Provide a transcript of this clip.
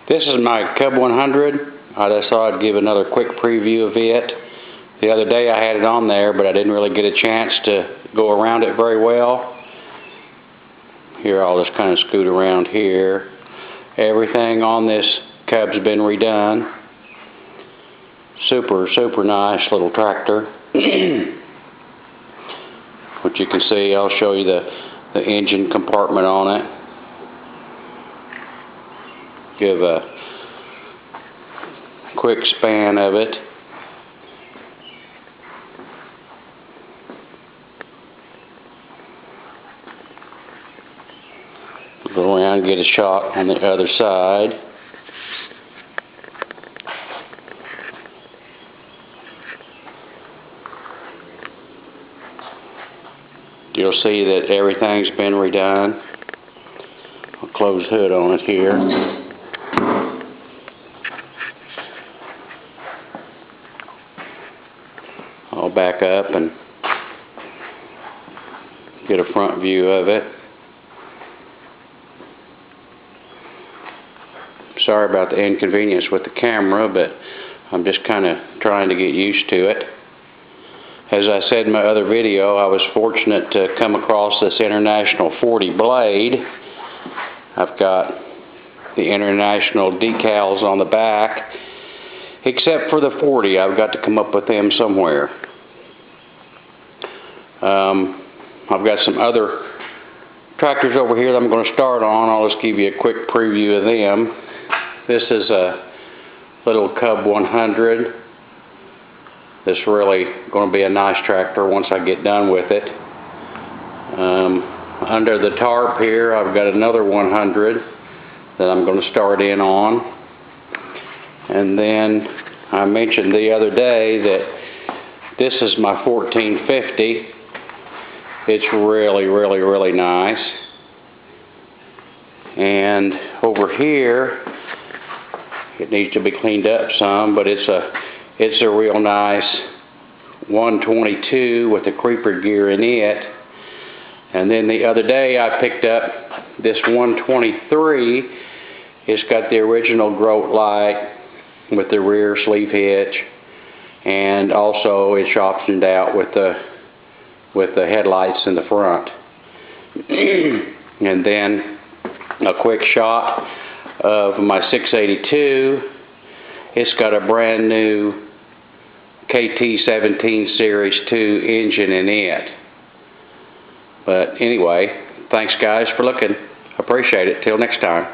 This is my Cub 100. I just thought I'd give another quick preview of it. The other day I had it on there, but I didn't really get a chance to go around it very well. Here I'll just kind of scoot around here. Everything on this Cub's been redone. Super nice little tractor. What you can see, I'll show you the engine compartment on it. Give a quick span of it. Go around and get a shot on the other side. You'll see that everything's been redone. I'll close the hood on it here. I'll back up and get a front view of it. Sorry about the inconvenience with the camera, but I'm just kind of trying to get used to it. As I said in my other video, I was fortunate to come across this International 40 blade. I've got the International decals on the back, except for the 40. I've got to come up with them somewhere. I've got some other tractors over here that I'm going to start on. I'll just give you a quick preview of them. This is a little Cub 100. This is really going to be a nice tractor once I get done with it. Under the tarp here, I've got another 100 that I'm going to start in on. And then I mentioned the other day that this is my 1450. It's really nice. And over here, it needs to be cleaned up some, but it's a real nice 122 with the creeper gear in it. And then the other day I picked up this 123. It's got the original groat light with the rear sleeve hitch, and also it's optioned out with the headlights in the front. And then a quick shot of my 682. It's got a brand new KT17 Series 2 engine in it. But anyway, thanks guys for looking. Appreciate it. Till next time.